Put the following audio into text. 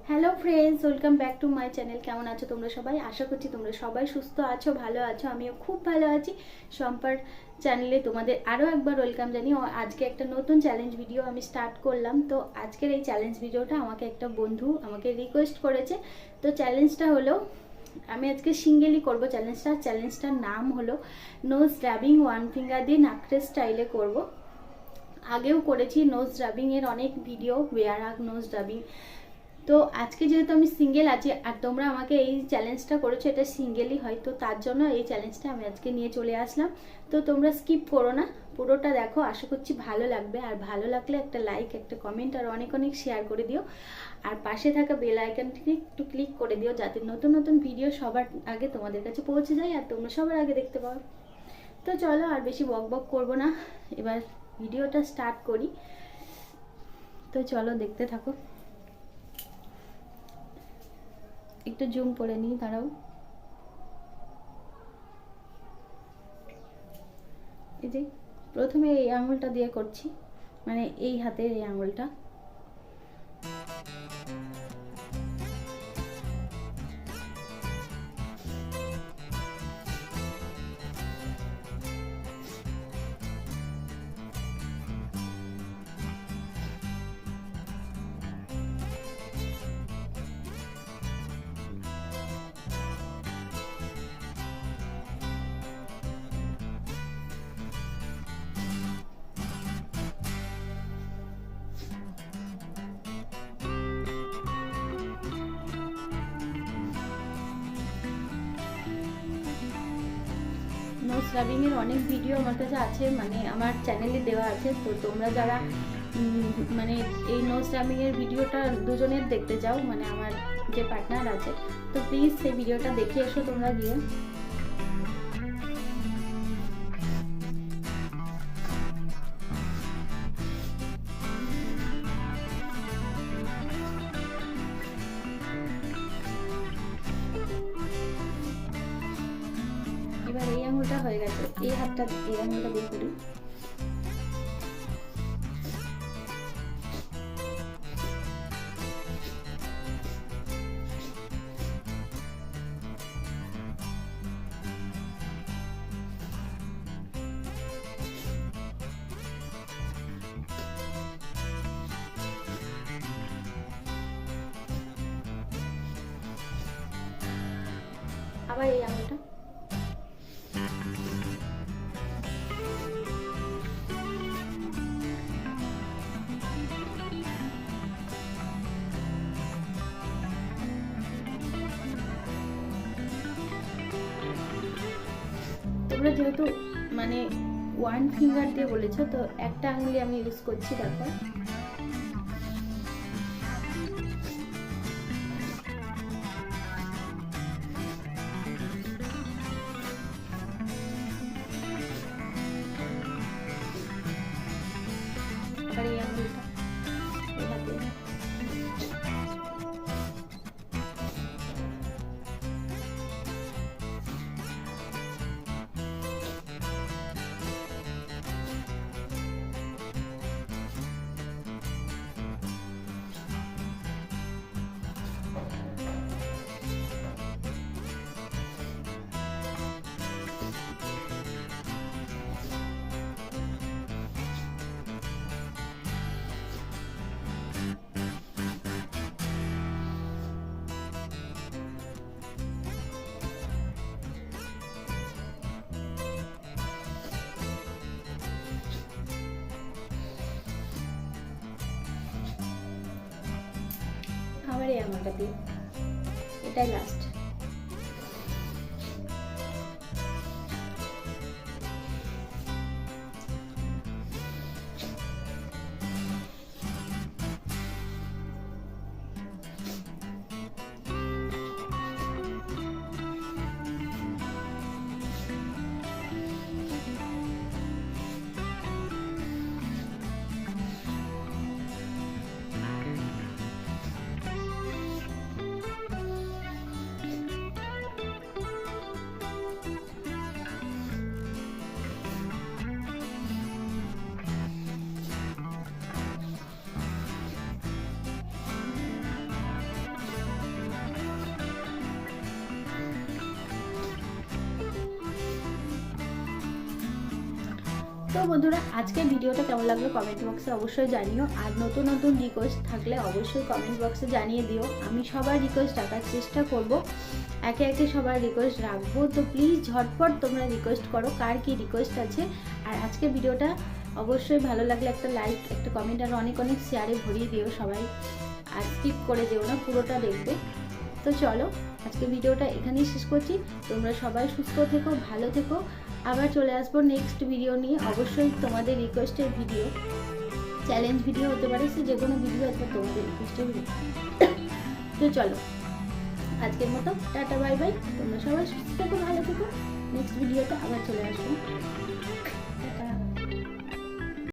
Hello friends, welcome back to my channel. কেমন আছো তোমরা সবাই? আশা করছি তোমরা সবাই সুস্থ আছো, ভালো আছো। আমিও খুব ভালো আছি। শম্পার চ্যানেলে তোমাদের আরও একবার ওয়েলকাম জানিয়ে আজকে একটা নতুন চ্যালেঞ্জ ভিডিও আমি স্টার্ট করলাম। তো আজকের এই চ্যালেঞ্জ ভিডিওটা আমাকে একটা বন্ধু আমাকে রিকোয়েস্ট করেছে। তো চ্যালেঞ্জটা হলো, আমি আজকে সিঙ্গেলই করব চ্যালেঞ্জটার নাম হলো নোজ ড্রাবিং ওয়ান ফিঙ্গার দিয়ে নাকড়ে স্টাইলে করব। আগেও করেছি নোজ ড্রাবিংয়ের অনেক ভিডিও, ওয়ার হাগ নোজ ড্রাবিং। তো আজকে যেহেতু আমি সিঙ্গেল আছি আর তোমরা আমাকে এই চ্যালেঞ্জটা করেছো, এটা সিঙ্গেলই হয়, তো তার জন্য এই চ্যালেঞ্জটা আমি আজকে নিয়ে চলে আসলাম। তো তোমরা স্কিপ করো না, পুরোটা দেখো, আশা করছি ভালো লাগবে। আর ভালো লাগলে একটা লাইক, একটা কমেন্ট আর অনেক অনেক শেয়ার করে দিও। আর পাশে থাকা বেল আইকনটিকে একটু ক্লিক করে দিও, যাতে নতুন নতুন ভিডিও সবার আগে তোমাদের কাছে পৌঁছে যায় আর তোমরা সবার আগে দেখতে পাও। তো চলো আর বেশি বক বক করবো না, এবার ভিডিওটা স্টার্ট করি। তো চলো দেখতে থাকো। একটু জুম করে নিই, দাঁড়াও। এই যে প্রথমে এই আঙুলটা দিয়ে করছি, মানে এই হাতের এই আঙুলটা। নোজ রাবিংয়ের অনেক ভিডিও আমার কাছে আছে, মানে আমার চ্যানেলে দেওয়া আছে। তো তোমরা যারা মানে এই নোজ রাবিংয়ের ভিডিওটা দুজনের দেখতে চাও, মানে আমার যে পার্টনার আছে, তো প্লিজ সেই ভিডিওটা দেখে এসো তোমরা গিয়ে। এবার এই আঙুলটা হয়ে গেছে, এই হাতটা এই আঙুলটা দিয়ে করি। আবার এই আঙুলটা। তোমরা যেহেতু মানে ওয়ান ফিঙ্গার দিয়ে বলেছো, তো একটা আঙুলি আমি ইউজ করছি, দেখো। আবার এই আঙুলটা এই হাতে। আবার এই আঙুলটা দিয়ে, এটাই লাস্ট। তো বন্ধুরা, আজকের ভিডিওটা কেমন লাগলো কমেন্ট বক্সে অবশ্যই জানিও। আর নতুন নতুন রিকোয়েস্ট থাকলে অবশ্যই কমেন্ট বক্সে জানিয়ে দিও। আমি সবার রিকোয়েস্ট রাখার চেষ্টা করব, একে একে সবার রিকোয়েস্ট রাখবো। তো প্লিজ ঝটপট তোমরা রিকোয়েস্ট করো, কার কী রিকোয়েস্ট আছে। আর আজকে ভিডিওটা অবশ্যই ভালো লাগলে একটা লাইক, একটা কমেন্ট আর অনেক অনেক শেয়ারে ভরিয়ে দিও সবাই। আর স্কিপ করে দিও না, পুরোটা দেখবে। তো চলো, আজকে ভিডিওটা এখানেই শেষ করছি। তোমরা সবাই সুস্থ থেকো, ভালো থেকো। আবার চলে আসবো নেক্সট ভিডিও নিয়ে। অবশ্যই তোমাদের রিকোয়েস্টের ভিডিও, চ্যালেঞ্জ ভিডিও হতে পারে, সে যে কোনো ভিডিও আছে তোমাদের রিকোয়েস্টের ভিডিও। তো চলো, আজকের মতো টাটা বাই বাই। তোমরা সবাই সুস্থ থেকো, ভালো থেকো। নেক্সট ভিডিওতে আবার চলে আসবো।